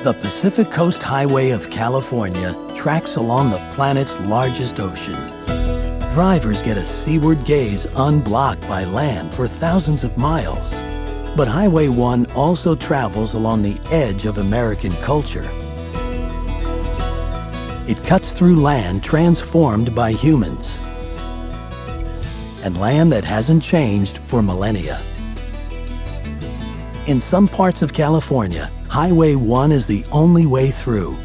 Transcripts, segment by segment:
The Pacific Coast Highway of California tracks along the planet's largest ocean. Drivers get a seaward gaze unblocked by land for thousands of miles. But Highway 1 also travels along the edge of American culture. It cuts through land transformed by humans, and land that hasn't changed for millennia. In some parts of California, Highway 1 is the only way through.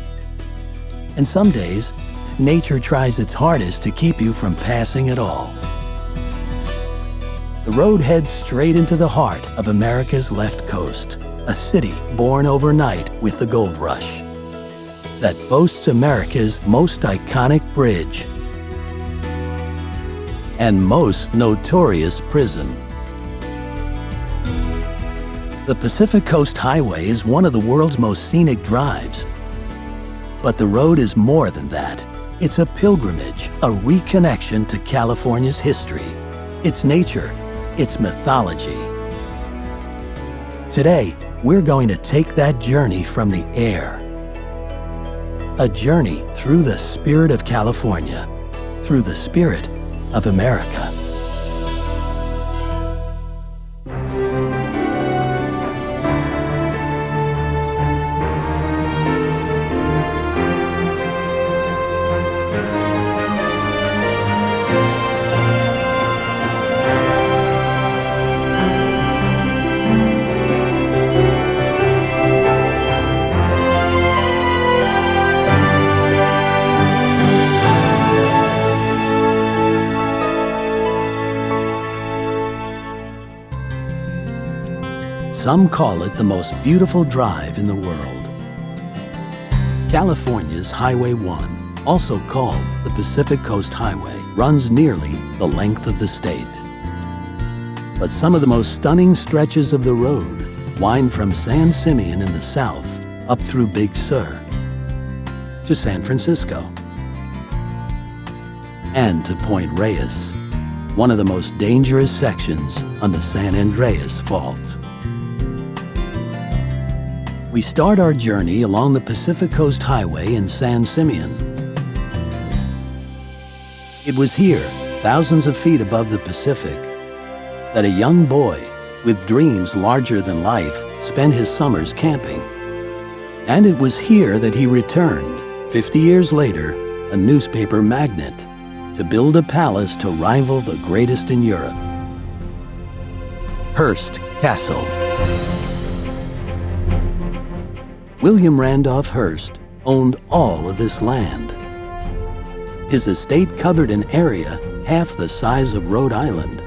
And some days, nature tries its hardest to keep you from passing at all. The road heads straight into the heart of America's left coast, a city born overnight with the gold rush that boasts America's most iconic bridge and most notorious prison. The Pacific Coast Highway is one of the world's most scenic drives. But the road is more than that. It's a pilgrimage, a reconnection to California's history, its nature, its mythology. Today, we're going to take that journey from the air. A journey through the spirit of California, through the spirit of America. Some call it the most beautiful drive in the world. California's Highway 1, also called the Pacific Coast Highway, runs nearly the length of the state. But some of the most stunning stretches of the road wind from San Simeon in the south up through Big Sur to San Francisco and to Point Reyes, one of the most dangerous sections on the San Andreas Fault. We start our journey along the Pacific Coast Highway in San Simeon. It was here, thousands of feet above the Pacific, that a young boy with dreams larger than life spent his summers camping. And it was here that he returned, 50 years later, a newspaper magnate, to build a palace to rival the greatest in Europe. Hearst Castle. William Randolph Hearst owned all of this land. His estate covered an area half the size of Rhode Island.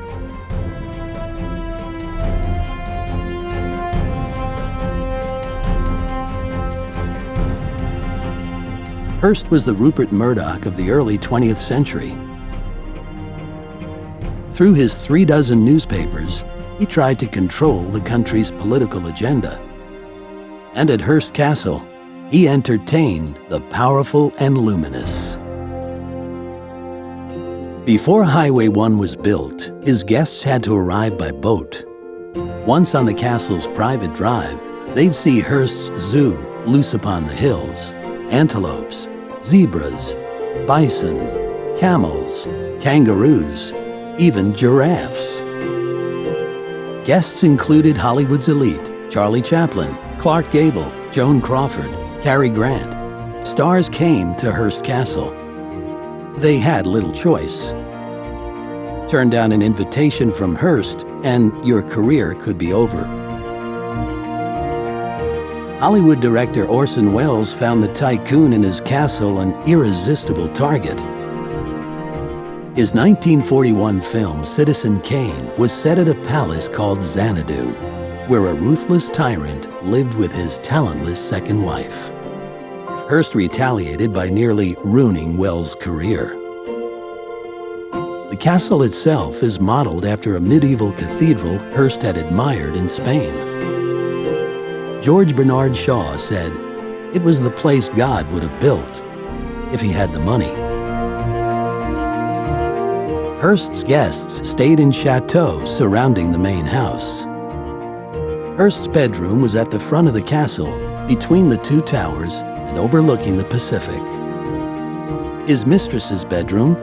Hearst was the Rupert Murdoch of the early 20th century. Through his 36 newspapers, he tried to control the country's political agenda. And at Hearst Castle, he entertained the powerful and luminous. Before Highway 1 was built, his guests had to arrive by boat. Once on the castle's private drive, they'd see Hearst's zoo loose upon the hills: antelopes, zebras, bison, camels, kangaroos, even giraffes. Guests included Hollywood's elite: Charlie Chaplin, Clark Gable, Joan Crawford, Cary Grant. Stars came to Hearst Castle. They had little choice. Turn down an invitation from Hearst and your career could be over. Hollywood director Orson Welles found the tycoon in his castle an irresistible target. His 1941 film Citizen Kane was set at a palace called Xanadu, where a ruthless tyrant lived with his talentless second wife. Hearst retaliated by nearly ruining Welles' career. The castle itself is modeled after a medieval cathedral Hearst had admired in Spain. George Bernard Shaw said, "It was the place God would have built if he had the money." Hearst's guests stayed in chateaux surrounding the main house. Hearst's bedroom was at the front of the castle, between the two towers and overlooking the Pacific. His mistress's bedroom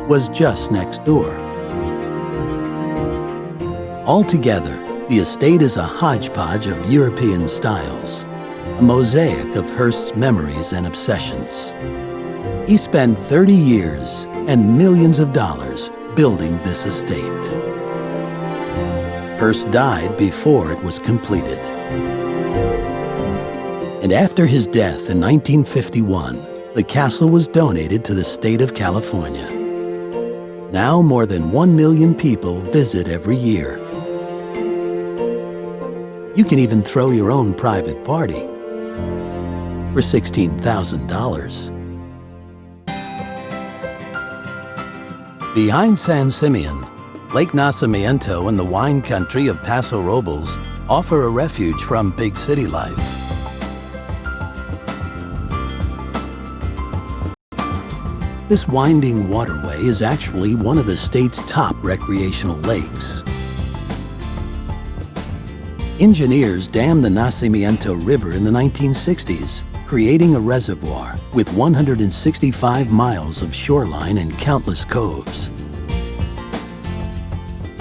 was just next door. Altogether, the estate is a hodgepodge of European styles, a mosaic of Hearst's memories and obsessions. He spent 30 years and millions of dollars building this estate. Hearst died before it was completed. And after his death in 1951, the castle was donated to the state of California. Now more than 1 million people visit every year. You can even throw your own private party for $16,000. Behind San Simeon, Lake Nacimiento and the wine country of Paso Robles offer a refuge from big city life. This winding waterway is actually one of the state's top recreational lakes. Engineers dammed the Nacimiento River in the 1960s, creating a reservoir with 165 miles of shoreline and countless coves.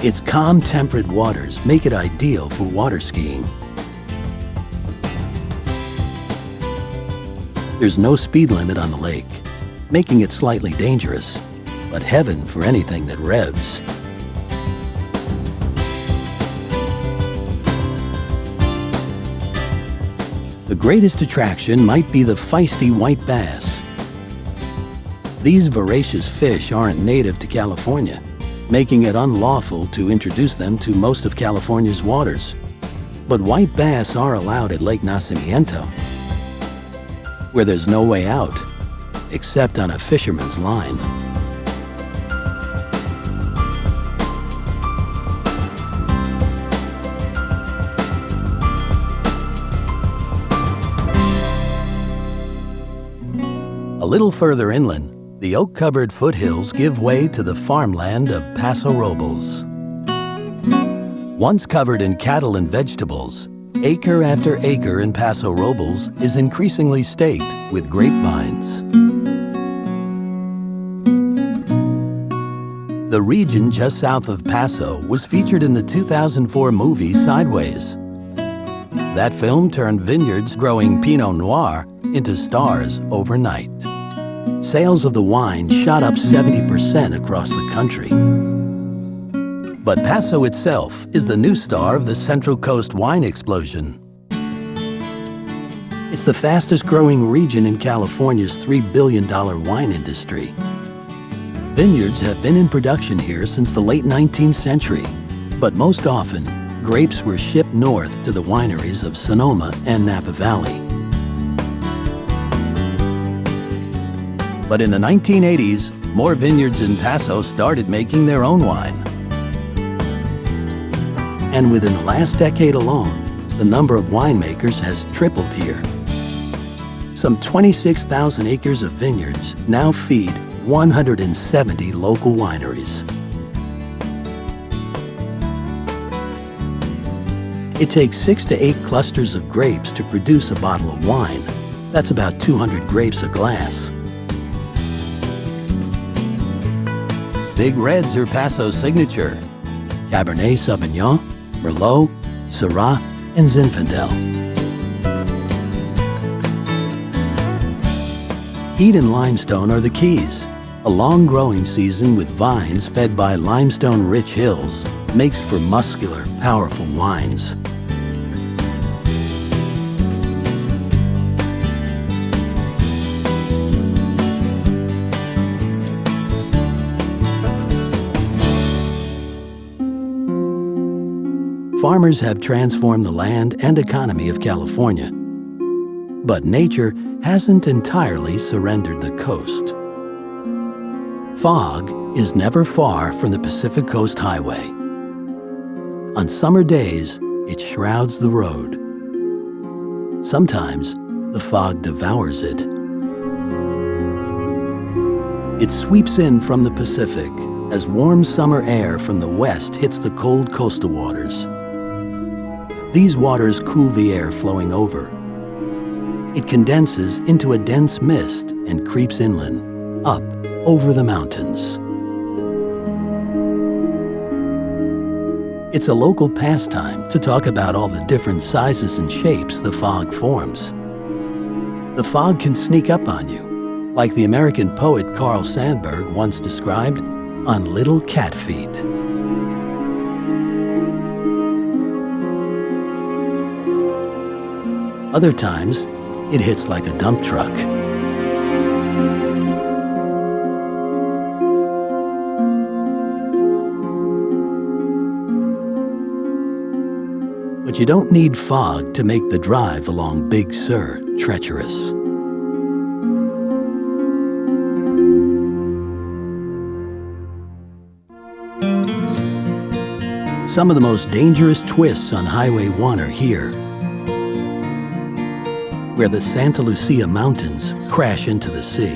Its calm, temperate waters make it ideal for water skiing. There's no speed limit on the lake, making it slightly dangerous, but heaven for anything that revs. The greatest attraction might be the feisty white bass. These voracious fish aren't native to California, making it unlawful to introduce them to most of California's waters. But white bass are allowed at Lake Nacimiento, where there's no way out, except on a fisherman's line. A little further inland, the oak-covered foothills give way to the farmland of Paso Robles. Once covered in cattle and vegetables, acre after acre in Paso Robles is increasingly staked with grapevines. The region just south of Paso was featured in the 2004 movie Sideways. That film turned vineyards growing Pinot Noir into stars overnight. Sales of the wine shot up 70% across the country. But Paso itself is the new star of the Central Coast wine explosion. It's the fastest growing region in California's $3 billion wine industry. Vineyards have been in production here since the late 19th century, but most often, grapes were shipped north to the wineries of Sonoma and Napa Valley. But in the 1980s, more vineyards in Paso started making their own wine. And within the last decade alone, the number of winemakers has tripled here. Some 26,000 acres of vineyards now feed 170 local wineries. It takes 6 to 8 clusters of grapes to produce a bottle of wine. That's about 200 grapes a glass. Big Reds are Paso's signature: Cabernet Sauvignon, Merlot, Syrah, and Zinfandel. Heat and limestone are the keys. A long growing season with vines fed by limestone-rich hills makes for muscular, powerful wines. Farmers have transformed the land and economy of California, but nature hasn't entirely surrendered the coast. Fog is never far from the Pacific Coast Highway. On summer days, it shrouds the road. Sometimes, the fog devours it. It sweeps in from the Pacific as warm summer air from the west hits the cold coastal waters. These waters cool the air flowing over. It condenses into a dense mist and creeps inland, up over the mountains. It's a local pastime to talk about all the different sizes and shapes the fog forms. The fog can sneak up on you, like the American poet Carl Sandburg once described, on little cat feet. Other times, it hits like a dump truck. But you don't need fog to make the drive along Big Sur treacherous. Some of the most dangerous twists on Highway 1 are here, where the Santa Lucia Mountains crash into the sea.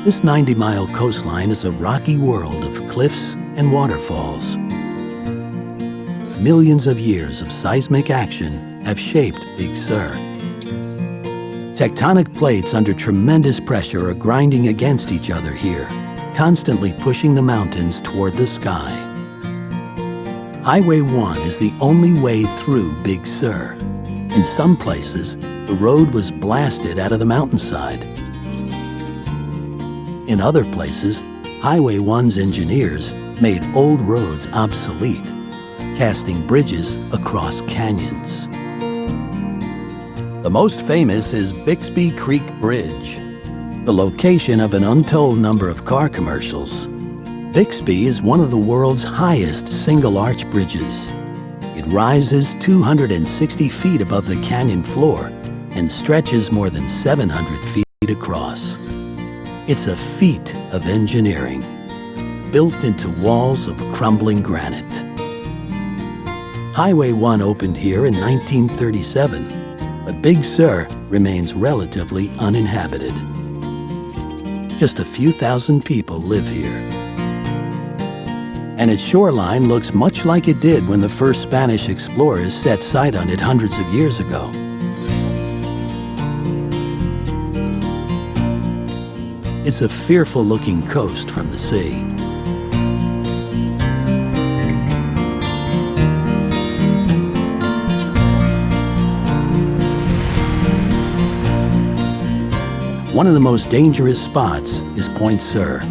This 90-mile coastline is a rocky world of cliffs and waterfalls. Millions of years of seismic action have shaped Big Sur. Tectonic plates under tremendous pressure are grinding against each other here, constantly pushing the mountains toward the sky. Highway 1 is the only way through Big Sur. In some places, the road was blasted out of the mountainside. In other places, Highway 1's engineers made old roads obsolete, casting bridges across canyons. The most famous is Bixby Creek Bridge, the location of an untold number of car commercials. Bixby is one of the world's highest single-arch bridges. It rises 260 feet above the canyon floor and stretches more than 700 feet across. It's a feat of engineering, built into walls of crumbling granite. Highway 1 opened here in 1937, but Big Sur remains relatively uninhabited. Just a few thousand people live here. And its shoreline looks much like it did when the first Spanish explorers set sight on it hundreds of years ago. It's a fearful-looking coast from the sea. One of the most dangerous spots is Point Sur.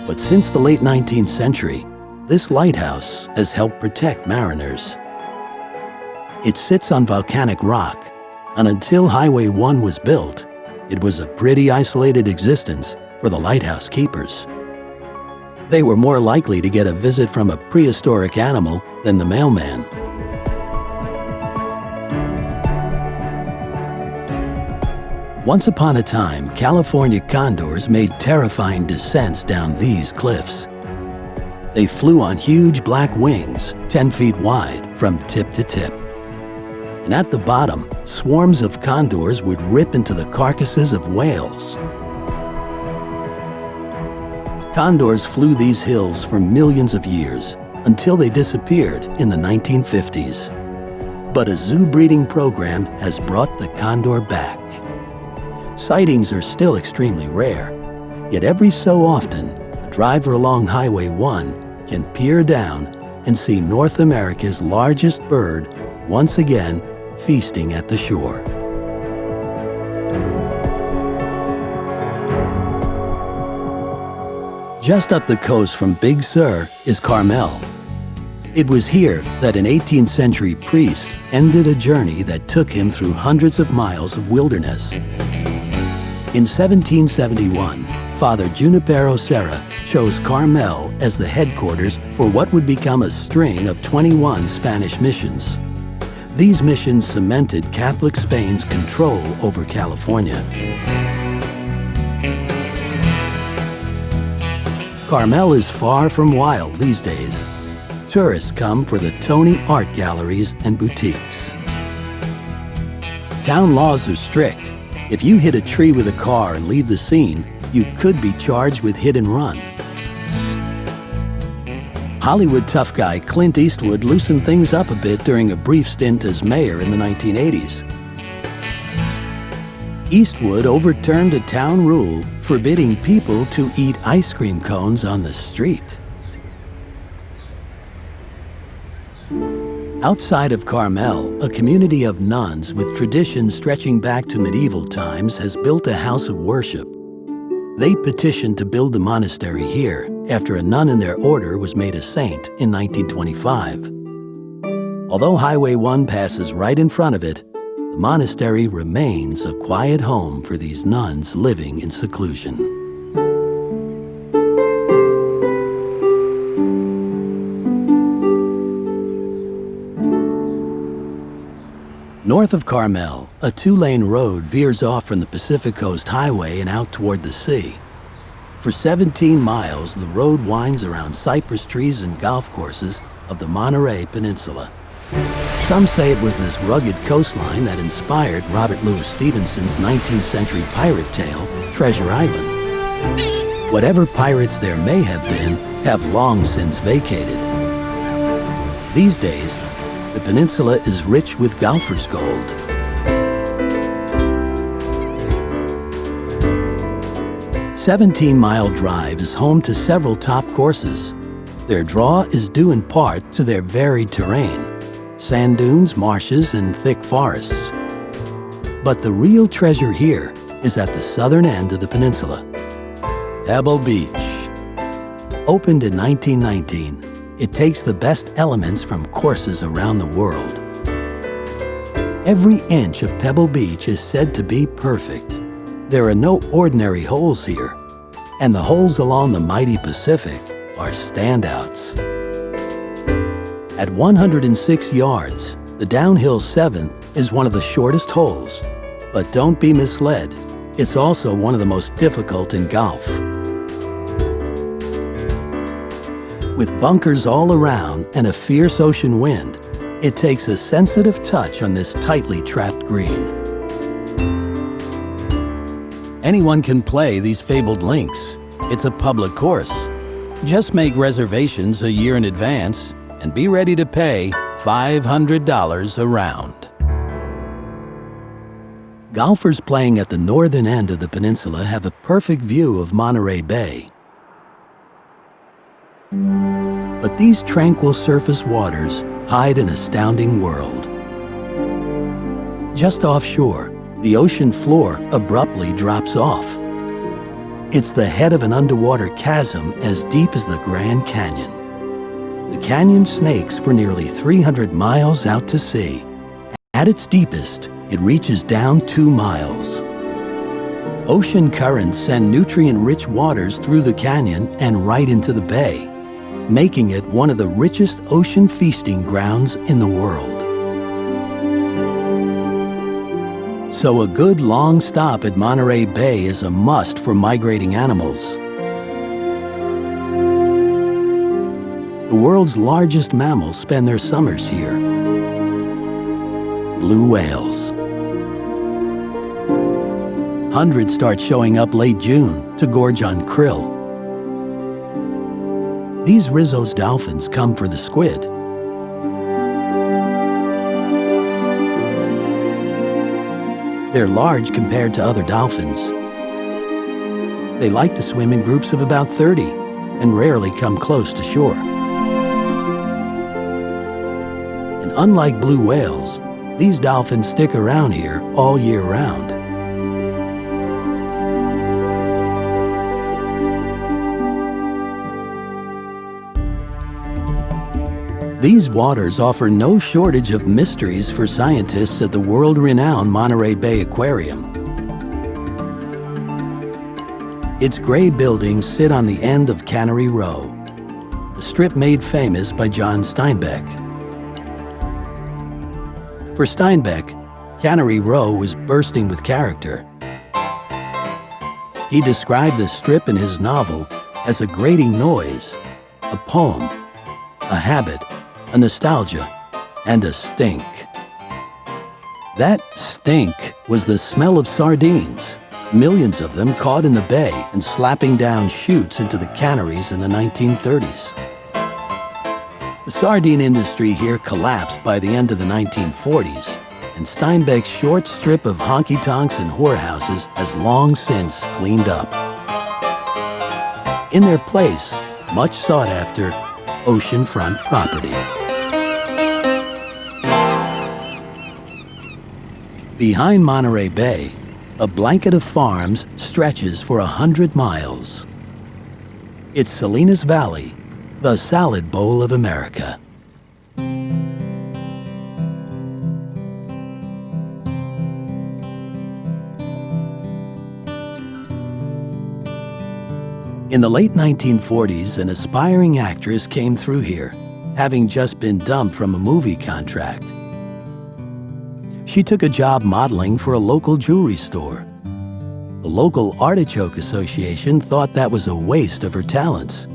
But since the late 19th century, this lighthouse has helped protect mariners. It sits on volcanic rock, and until Highway 1 was built, it was a pretty isolated existence for the lighthouse keepers. They were more likely to get a visit from a prehistoric animal than the mailman. Once upon a time, California condors made terrifying descents down these cliffs. They flew on huge black wings, 10 feet wide, from tip to tip. And at the bottom, swarms of condors would rip into the carcasses of whales. Condors flew these hills for millions of years, until they disappeared in the 1950s. But a zoo breeding program has brought the condor back. Sightings are still extremely rare, yet every so often, a driver along Highway 1 can peer down and see North America's largest bird once again feasting at the shore. Just up the coast from Big Sur is Carmel. It was here that an 18th century priest ended a journey that took him through hundreds of miles of wilderness. In 1771, Father Junipero Serra chose Carmel as the headquarters for what would become a string of 21 Spanish missions. These missions cemented Catholic Spain's control over California. Carmel is far from wild these days. Tourists come for the Tony art galleries and boutiques. Town laws are strict. If you hit a tree with a car and leave the scene, you could be charged with hit and run. Hollywood tough guy Clint Eastwood loosened things up a bit during a brief stint as mayor in the 1980s. Eastwood overturned a town rule forbidding people to eat ice cream cones on the street. Outside of Carmel, a community of nuns with traditions stretching back to medieval times has built a house of worship. They petitioned to build the monastery here after a nun in their order was made a saint in 1925. Although Highway 1 passes right in front of it, the monastery remains a quiet home for these nuns living in seclusion. North of Carmel, a two-lane road veers off from the Pacific Coast Highway and out toward the sea. For 17 miles, the road winds around cypress trees and golf courses of the Monterey Peninsula. Some say it was this rugged coastline that inspired Robert Louis Stevenson's 19th century pirate tale, Treasure Island. Whatever pirates there may have been have long since vacated. These days, the peninsula is rich with golfers' gold. The 17-mile drive is home to several top courses. Their draw is due in part to their varied terrain: sand dunes, marshes, and thick forests. But the real treasure here is at the southern end of the peninsula. Pebble Beach. Opened in 1919, it takes the best elements from courses around the world. Every inch of Pebble Beach is said to be perfect. There are no ordinary holes here, and the holes along the mighty Pacific are standouts. At 106 yards, the downhill 7th is one of the shortest holes, but don't be misled, it's also one of the most difficult in golf. With bunkers all around and a fierce ocean wind, it takes a sensitive touch on this tightly trapped green. Anyone can play these fabled links. It's a public course. Just make reservations a year in advance and be ready to pay $500 a round. Golfers playing at the northern end of the peninsula have a perfect view of Monterey Bay. But these tranquil surface waters hide an astounding world. Just offshore, the ocean floor abruptly drops off. It's the head of an underwater chasm as deep as the Grand Canyon. The canyon snakes for nearly 300 miles out to sea. At its deepest, it reaches down 2 miles. Ocean currents send nutrient-rich waters through the canyon and right into the bay, making it one of the richest ocean feasting grounds in the world. So a good long stop at Monterey Bay is a must for migrating animals. The world's largest mammals spend their summers here. Blue whales. Hundreds start showing up late June to gorge on krill. These Rizzo's dolphins come for the squid. They're large compared to other dolphins. They like to swim in groups of about 30 and rarely come close to shore. And unlike blue whales, these dolphins stick around here all year round. These waters offer no shortage of mysteries for scientists at the world-renowned Monterey Bay Aquarium. Its gray buildings sit on the end of Cannery Row, a strip made famous by John Steinbeck. For Steinbeck, Cannery Row was bursting with character. He described the strip in his novel as a grating noise, a poem, a habit, a nostalgia, and a stink. That stink was the smell of sardines, millions of them caught in the bay and slapping down chutes into the canneries in the 1930s. The sardine industry here collapsed by the end of the 1940s, and and Steinbeck's short strip of honky-tonks and whorehouses has long since cleaned up. In their place, much sought-after oceanfront property. Behind Monterey Bay, a blanket of farms stretches for 100 miles. It's Salinas Valley, the salad bowl of America. In the late 1940s, an aspiring actress came through here, having just been dumped from a movie contract. She took a job modeling for a local jewelry store. The local Artichoke Association thought that was a waste of her talents.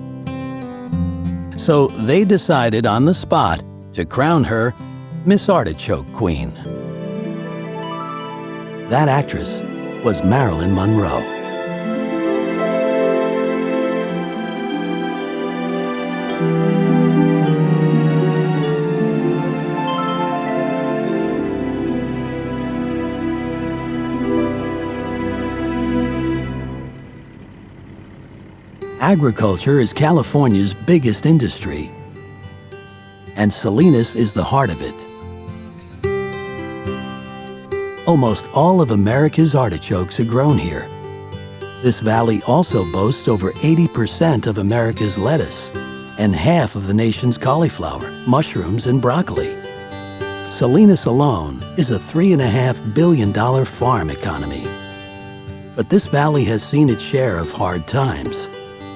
So they decided on the spot to crown her Miss Artichoke Queen. That actress was Marilyn Monroe. Agriculture is California's biggest industry, and Salinas is the heart of it. Almost all of America's artichokes are grown here. This valley also boasts over 80% of America's lettuce and half of the nation's cauliflower, mushrooms, and broccoli. Salinas alone is a $3.5 billion farm economy. But this valley has seen its share of hard times.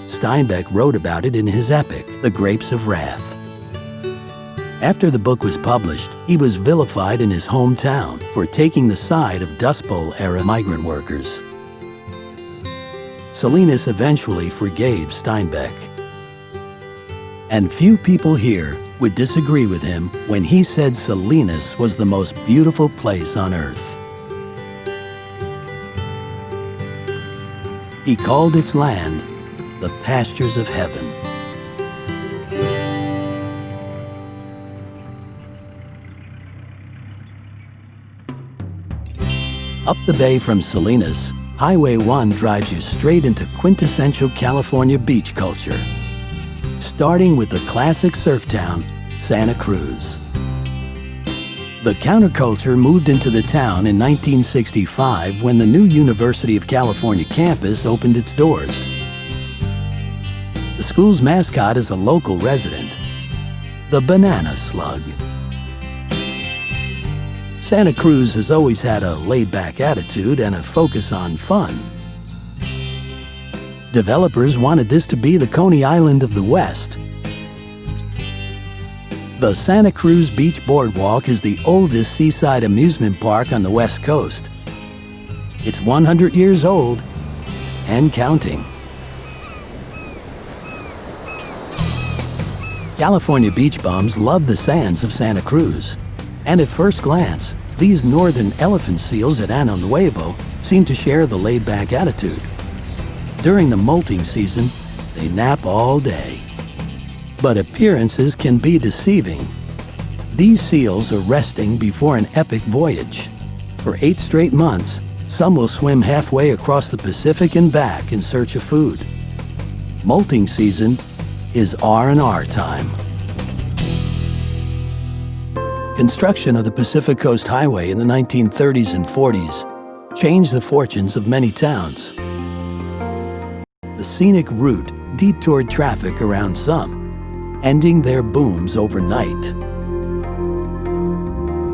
Steinbeck wrote about it in his epic, The Grapes of Wrath. After the book was published, he was vilified in his hometown for taking the side of Dust Bowl-era migrant workers. Salinas eventually forgave Steinbeck. And few people here would disagree with him when he said Salinas was the most beautiful place on earth. He called its land the pastures of heaven. Up the bay from Salinas, Highway 1 drives you straight into quintessential California beach culture, starting with the classic surf town, Santa Cruz. The counterculture moved into the town in 1965 when the new University of California campus opened its doors. The school's mascot is a local resident, the banana slug. Santa Cruz has always had a laid-back attitude and a focus on fun. Developers wanted this to be the Coney Island of the West. The Santa Cruz Beach Boardwalk is the oldest seaside amusement park on the West Coast. It's 100 years old and counting. California beach bums love the sands of Santa Cruz. And at first glance, these northern elephant seals at Ano Nuevo seem to share the laid-back attitude. During the molting season, they nap all day. But appearances can be deceiving. These seals are resting before an epic voyage. For 8 straight months, some will swim halfway across the Pacific and back in search of food. Molting season is R&R time. Construction of the Pacific Coast Highway in the 1930s and 40s changed the fortunes of many towns. The scenic route detoured traffic around some, ending their booms overnight.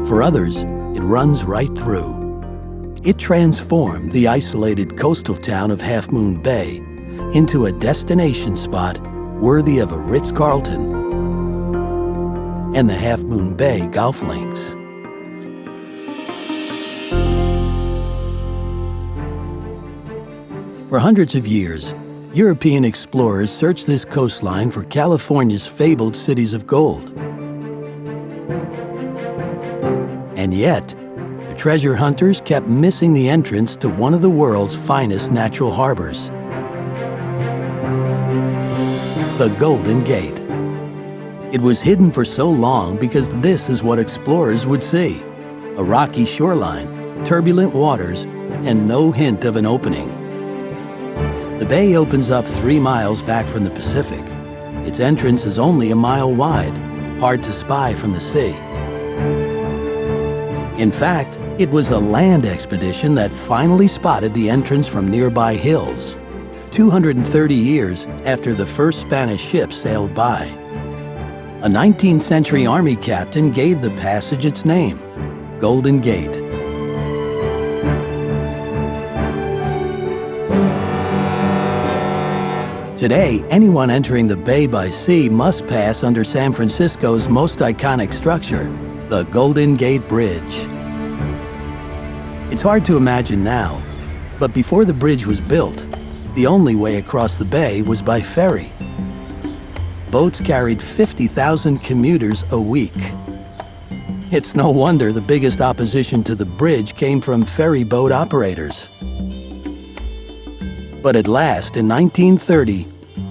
For others, it runs right through. It transformed the isolated coastal town of Half Moon Bay into a destination spot worthy of a Ritz-Carlton and the Half Moon Bay golf links. For hundreds of years, European explorers searched this coastline for California's fabled cities of gold. And yet, the treasure hunters kept missing the entrance to one of the world's finest natural harbors, the Golden Gate. It was hidden for so long because this is what explorers would see: a rocky shoreline, turbulent waters, and no hint of an opening. The bay opens up 3 miles back from the Pacific. Its entrance is only a mile wide, hard to spy from the sea. In fact, it was a land expedition that finally spotted the entrance from nearby hills, 230 years after the first Spanish ship sailed by. A 19th century army captain gave the passage its name, Golden Gate. Today, anyone entering the bay by sea must pass under San Francisco's most iconic structure, the Golden Gate Bridge. It's hard to imagine now, but before the bridge was built, the only way across the bay was by ferry. Boats carried 50,000 commuters a week. It's no wonder the biggest opposition to the bridge came from ferry boat operators. But at last, in 1930,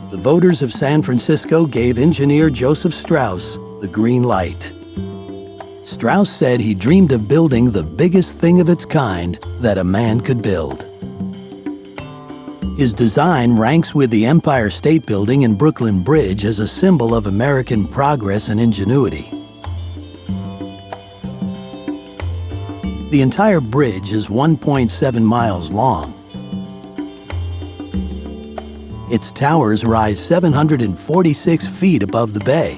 the voters of San Francisco gave engineer Joseph Strauss the green light. Strauss said he dreamed of building the biggest thing of its kind that a man could build. His design ranks with the Empire State Building and Brooklyn Bridge as a symbol of American progress and ingenuity. The entire bridge is 1.7 miles long. Its towers rise 746 feet above the bay.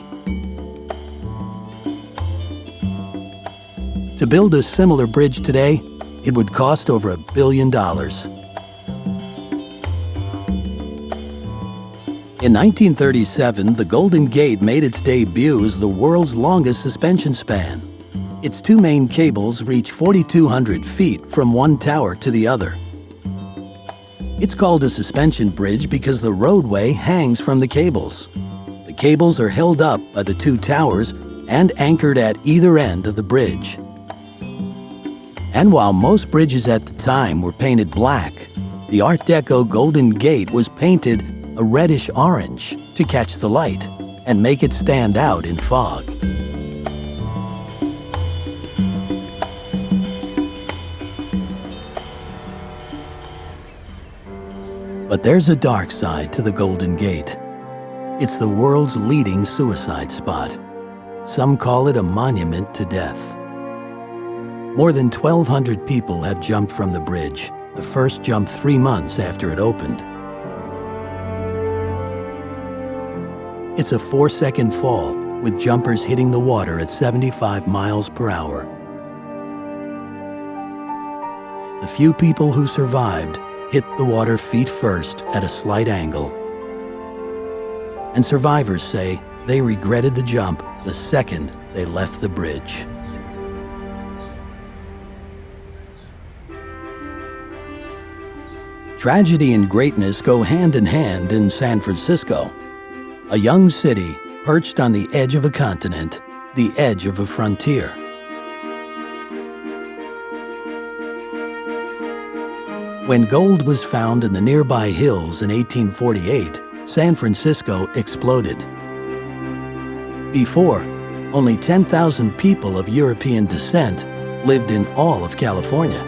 To build a similar bridge today, it would cost over $1 billion. In 1937, the Golden Gate made its debut as the world's longest suspension span. Its 2 main cables reach 4,200 feet from one tower to the other. It's called a suspension bridge because the roadway hangs from the cables. The cables are held up by the 2 towers and anchored at either end of the bridge. And while most bridges at the time were painted black, the Art Deco Golden Gate was painted a reddish orange to catch the light and make it stand out in fog. But there's a dark side to the Golden Gate. It's the world's leading suicide spot. Some call it a monument to death. More than 1,200 people have jumped from the bridge, the first jump 3 months after it opened. It's a 4-second fall, with jumpers hitting the water at 75 miles per hour. The few people who survived hit the water feet first at a slight angle. And survivors say they regretted the jump the second they left the bridge. Tragedy and greatness go hand in hand in San Francisco, a young city perched on the edge of a continent, the edge of a frontier. When gold was found in the nearby hills in 1848, San Francisco exploded. Before, only 10,000 people of European descent lived in all of California.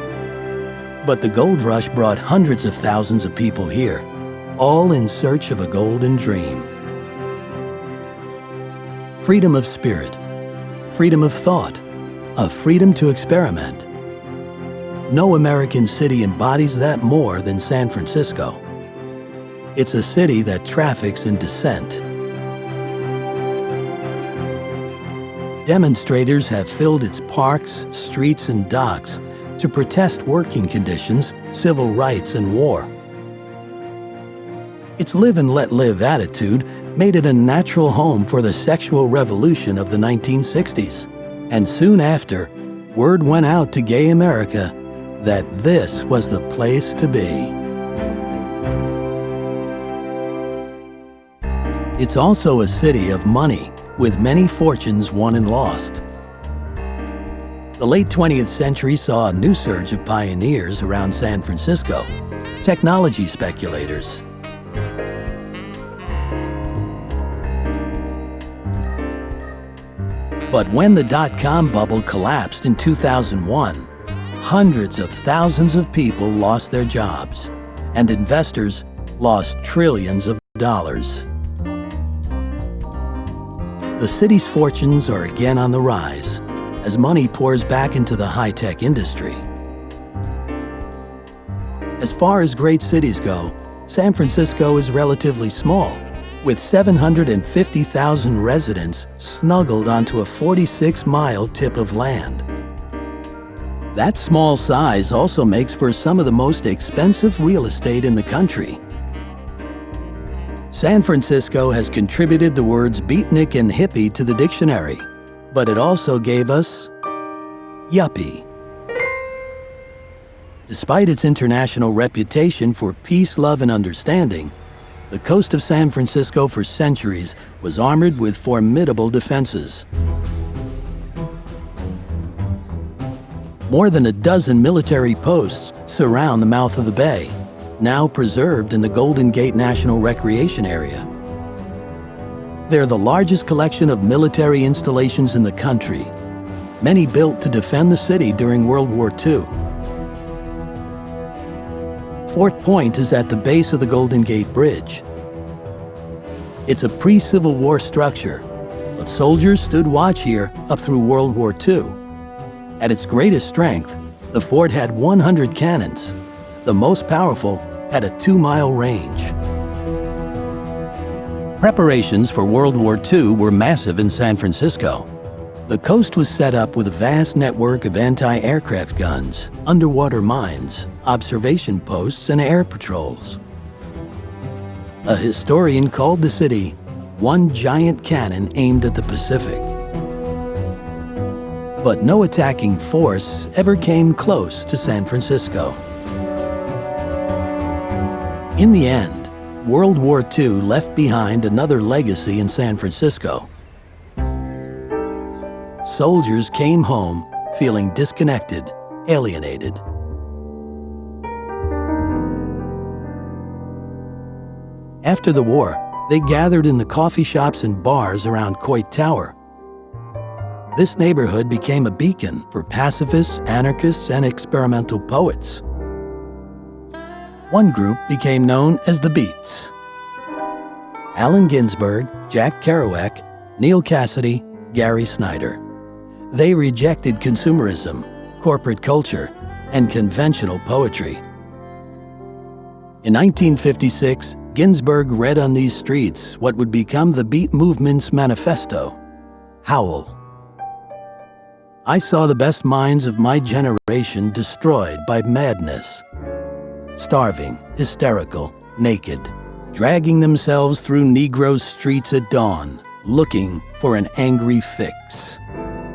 But the gold rush brought hundreds of thousands of people here, all in search of a golden dream. Freedom of spirit, freedom of thought, a freedom to experiment. No American city embodies that more than San Francisco. It's a city that traffics in dissent. Demonstrators have filled its parks, streets, and docks to protest working conditions, civil rights, and war. Its live and let live attitude made it a natural home for the sexual revolution of the 1960s. And soon after, word went out to gay America that this was the place to be. It's also a city of money, with many fortunes won and lost. The late 20th century saw a new surge of pioneers around San Francisco, technology speculators. But when the dot-com bubble collapsed in 2001, hundreds of thousands of people lost their jobs, and investors lost trillions of dollars. The city's fortunes are again on the rise as money pours back into the high-tech industry. As far as great cities go, San Francisco is relatively small, with 750,000 residents snuggled onto a 46-mile tip of land. That small size also makes for some of the most expensive real estate in the country. San Francisco has contributed the words beatnik and hippie to the dictionary, but it also gave us yuppie. Despite its international reputation for peace, love, and understanding, the coast of San Francisco for centuries was armored with formidable defenses. More than a dozen military posts surround the mouth of the bay, now preserved in the Golden Gate National Recreation Area. They're the largest collection of military installations in the country, many built to defend the city during World War II. Fort Point is at the base of the Golden Gate Bridge. It's a pre-Civil War structure, but soldiers stood watch here up through World War II. At its greatest strength, the fort had 100 cannons. The most powerful had a 2-mile range. Preparations for World War II were massive in San Francisco. The coast was set up with a vast network of anti-aircraft guns, underwater mines, observation posts, and air patrols. A historian called the city one giant cannon aimed at the Pacific. But no attacking force ever came close to San Francisco. In the end, World War II left behind another legacy in San Francisco. Soldiers came home feeling disconnected, alienated. After the war, they gathered in the coffee shops and bars around Coit Tower. This neighborhood became a beacon for pacifists, anarchists, and experimental poets. One group became known as the Beats. Allen Ginsberg, Jack Kerouac, Neil Cassady, Gary Snyder. They rejected consumerism, corporate culture, and conventional poetry. In 1956, Ginsberg read on these streets what would become the Beat movement's manifesto, Howl. I saw the best minds of my generation destroyed by madness. Starving, hysterical, naked, dragging themselves through Negro streets at dawn, looking for an angry fix.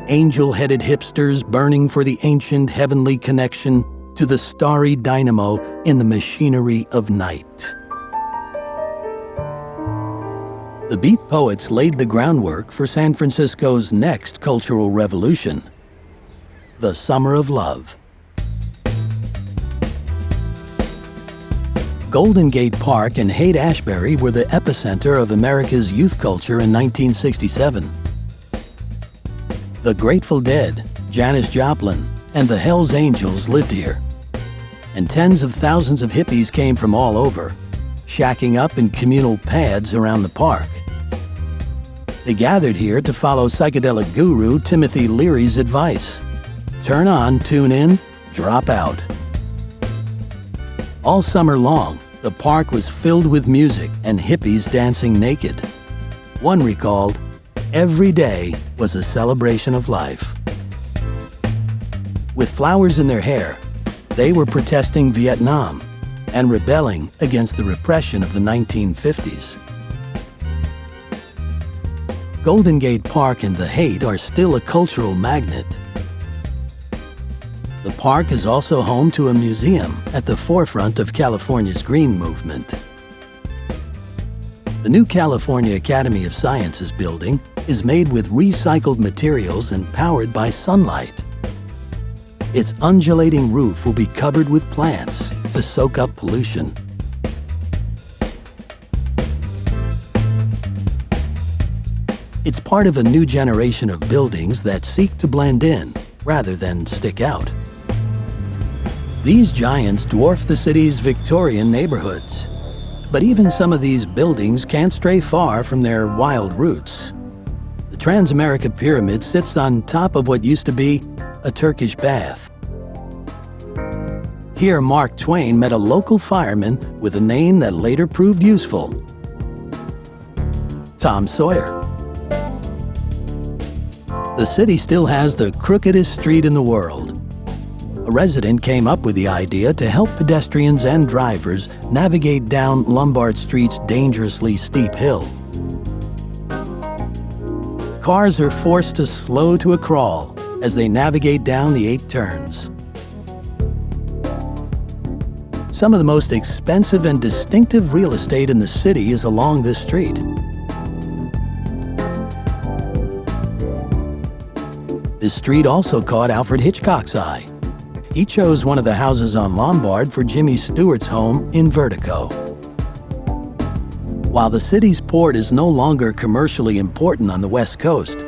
Angel-headed hipsters burning for the ancient heavenly connection to the starry dynamo in the machinery of night. The Beat poets laid the groundwork for San Francisco's next cultural revolution, the Summer of Love. Golden Gate Park and Haight-Ashbury were the epicenter of America's youth culture in 1967. The Grateful Dead, Janis Joplin, and the Hells Angels lived here. And tens of thousands of hippies came from all over, shacking up in communal pads around the park. They gathered here to follow psychedelic guru Timothy Leary's advice. Turn on, tune in, drop out. All summer long, the park was filled with music and hippies dancing naked. One recalled, "Every day was a celebration of life." With flowers in their hair, they were protesting Vietnam and rebelling against the repression of the 1950s. Golden Gate Park and the Haight are still a cultural magnet. The park is also home to a museum at the forefront of California's green movement. The new California Academy of Sciences building is made with recycled materials and powered by sunlight. Its undulating roof will be covered with plants to soak up pollution. It's part of a new generation of buildings that seek to blend in rather than stick out. These giants dwarf the city's Victorian neighborhoods. But even some of these buildings can't stray far from their wild roots. The Transamerica Pyramid sits on top of what used to be a Turkish bath. Here, Mark Twain met a local fireman with a name that later proved useful: Tom Sawyer. The city still has the crookedest street in the world. A resident came up with the idea to help pedestrians and drivers navigate down Lombard Street's dangerously steep hill. Cars are forced to slow to a crawl as they navigate down the 8 turns. Some of the most expensive and distinctive real estate in the city is along this street. This street also caught Alfred Hitchcock's eye. He chose one of the houses on Lombard for Jimmy Stewart's home in Vertigo. While the city's port is no longer commercially important on the West Coast,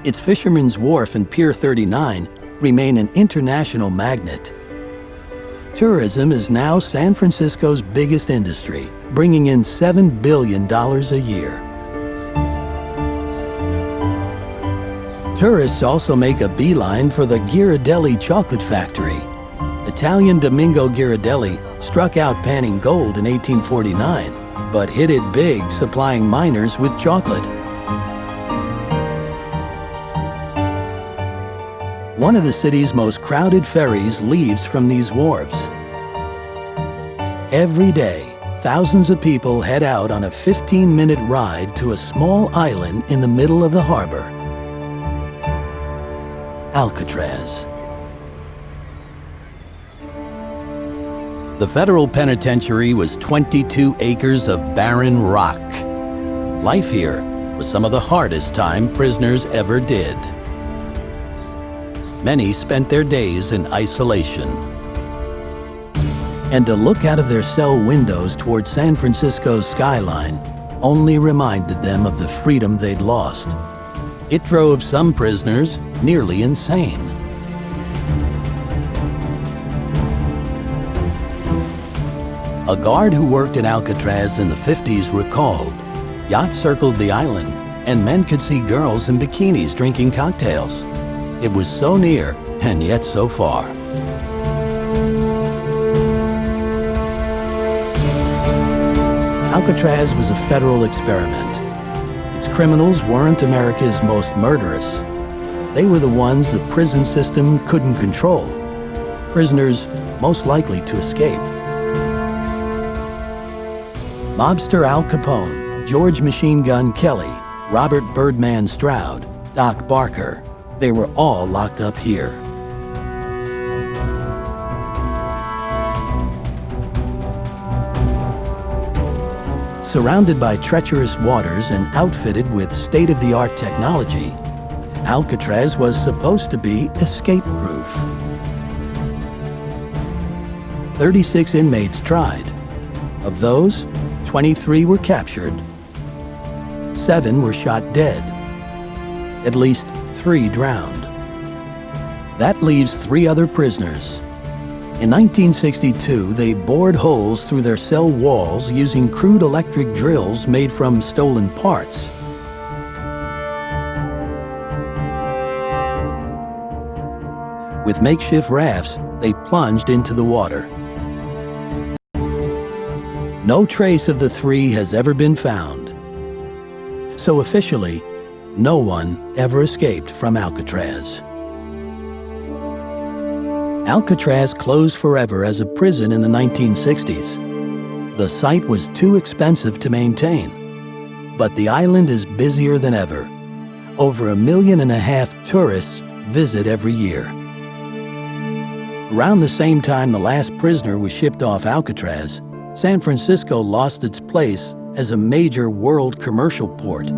its Fisherman's Wharf and Pier 39 remain an international magnet. Tourism is now San Francisco's biggest industry, bringing in $7 billion a year. Tourists also make a beeline for the Ghirardelli chocolate factory. Italian Domingo Ghirardelli struck out panning gold in 1849, but hit it big supplying miners with chocolate. One of the city's most crowded ferries leaves from these wharves. Every day, thousands of people head out on a 15-minute ride to a small island in the middle of the harbor: Alcatraz. The federal penitentiary was 22 acres of barren rock. Life here was some of the hardest time prisoners ever did. Many spent their days in isolation. And to look out of their cell windows toward San Francisco's skyline only reminded them of the freedom they'd lost. It drove some prisoners nearly insane. A guard who worked in Alcatraz in the 50s recalled, yachts circled the island and men could see girls in bikinis drinking cocktails. It was so near and yet so far. Alcatraz was a federal experiment. Its criminals weren't America's most murderous. They were the ones the prison system couldn't control, prisoners most likely to escape. Mobster Al Capone, George Machine Gun Kelly, Robert Birdman Stroud, Doc Barker, they were all locked up here. Surrounded by treacherous waters and outfitted with state-of-the-art technology, Alcatraz was supposed to be escape-proof. 36 inmates tried. Of those, 23 were captured. 7 were shot dead. At least 3 drowned. That leaves 3 other prisoners. In 1962, they bored holes through their cell walls using crude electric drills made from stolen parts. With makeshift rafts, they plunged into the water. No trace of the 3 has ever been found. So officially, no one ever escaped from Alcatraz. Alcatraz closed forever as a prison in the 1960s. The site was too expensive to maintain. But the island is busier than ever. Over 1.5 million tourists visit every year. Around the same time the last prisoner was shipped off Alcatraz, San Francisco lost its place as a major world commercial port.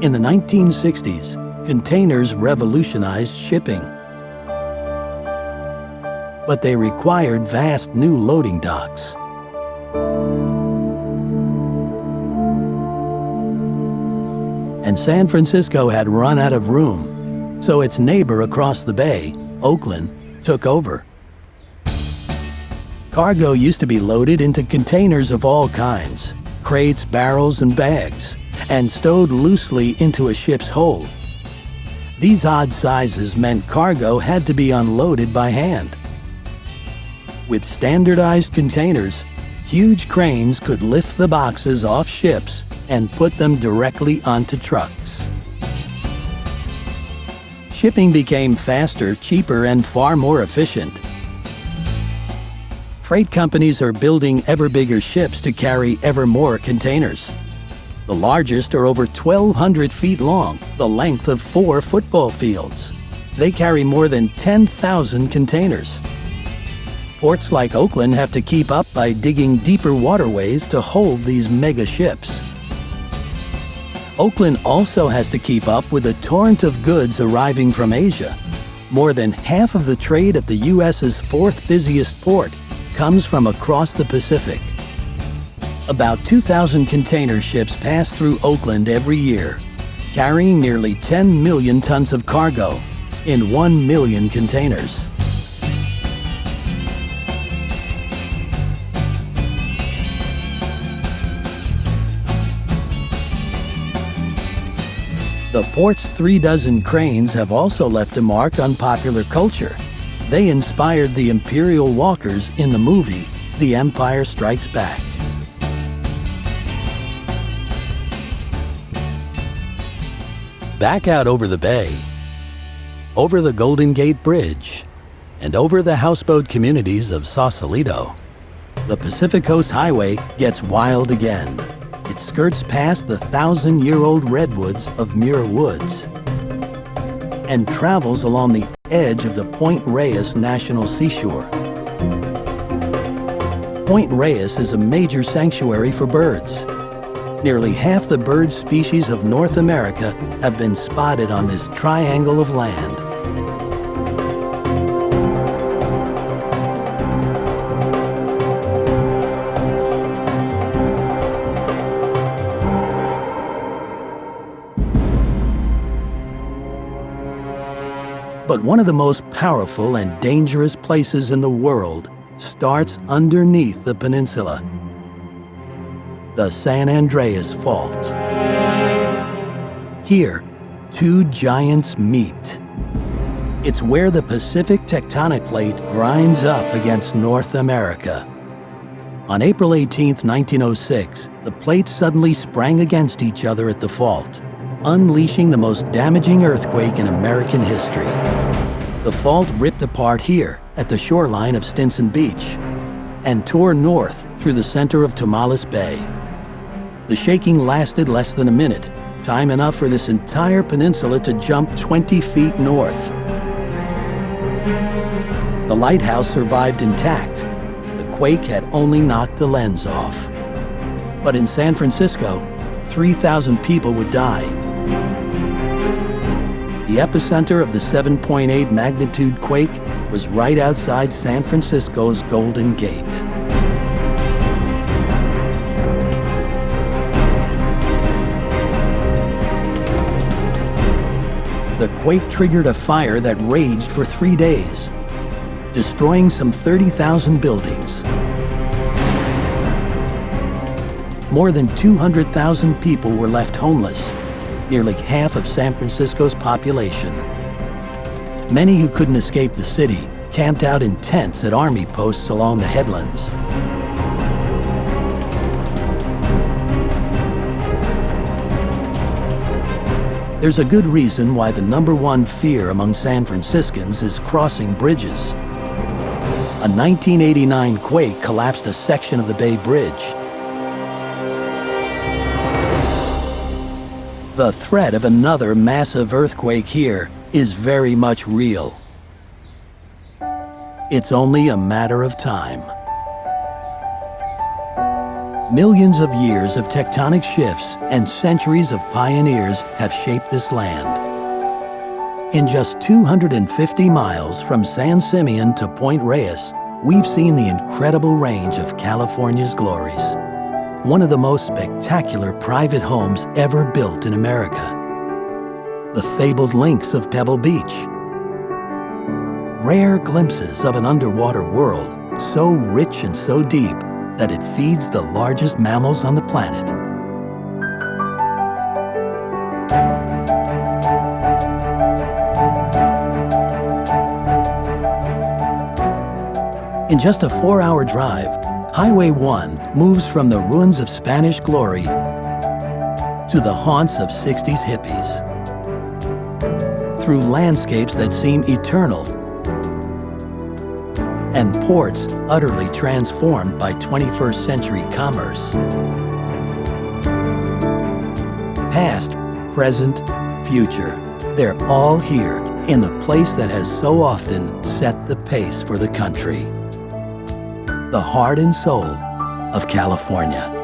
In the 1960s, containers revolutionized shipping. But they required vast new loading docks. and San Francisco had run out of room, so its neighbor across the bay, Oakland, took over. Cargo used to be loaded into containers of all kinds, crates, barrels, and bags, and stowed loosely into a ship's hold. These odd sizes meant cargo had to be unloaded by hand. With standardized containers, huge cranes could lift the boxes off ships and put them directly onto trucks. Shipping became faster, cheaper, and far more efficient. Freight companies are building ever bigger ships to carry ever more containers. The largest are over 1,200 feet long, the length of 4 football fields. They carry more than 10,000 containers. Ports like Oakland have to keep up by digging deeper waterways to hold these mega ships. Oakland also has to keep up with a torrent of goods arriving from Asia. More than half of the trade at the U.S.'s 4th busiest port comes from across the Pacific. About 2,000 container ships pass through Oakland every year, carrying nearly 10 million tons of cargo in 1 million containers. The port's 36 cranes have also left a mark on popular culture. They inspired the Imperial Walkers in the movie The Empire Strikes Back. Back out over the bay, over the Golden Gate Bridge, and over the houseboat communities of Sausalito, the Pacific Coast Highway gets wild again. It skirts past the 1,000-year-old redwoods of Muir Woods and travels along the edge of the Point Reyes National Seashore. Point Reyes is a major sanctuary for birds. Nearly half the bird species of North America have been spotted on this triangle of land. But one of the most powerful and dangerous places in the world starts underneath the peninsula: the San Andreas Fault. Here, two giants meet. It's where the Pacific tectonic plate grinds up against North America. On April 18, 1906, the plates suddenly sprang against each other at the fault, unleashing the most damaging earthquake in American history. The fault ripped apart here at the shoreline of Stinson Beach and tore north through the center of Tomales Bay. The shaking lasted less than a minute, time enough for this entire peninsula to jump 20 feet north. The lighthouse survived intact. The quake had only knocked the lens off. But in San Francisco, 3,000 people would die. The epicenter of the 7.8 magnitude quake was right outside San Francisco's Golden Gate. The quake triggered a fire that raged for 3 days, destroying some 30,000 buildings. More than 200,000 people were left homeless, nearly half of San Francisco's population. Many who couldn't escape the city camped out in tents at army posts along the headlands. There's a good reason why the #1 fear among San Franciscans is crossing bridges. A 1989 quake collapsed a section of the Bay Bridge. The threat of another massive earthquake here is very much real. It's only a matter of time. Millions of years of tectonic shifts and centuries of pioneers have shaped this land. In just 250 miles from San Simeon to Point Reyes, we've seen the incredible range of California's glories. One of the most spectacular private homes ever built in America. the fabled links of Pebble Beach. Rare glimpses of an underwater world so rich and so deep that it feeds the largest mammals on the planet. In just a 4-hour drive, Highway 1 moves from the ruins of Spanish glory to the haunts of 60s hippies, through landscapes that seem eternal and ports utterly transformed by 21st century commerce. Past, present, future, they're all here in the place that has so often set the pace for the country. The heart and soul of California.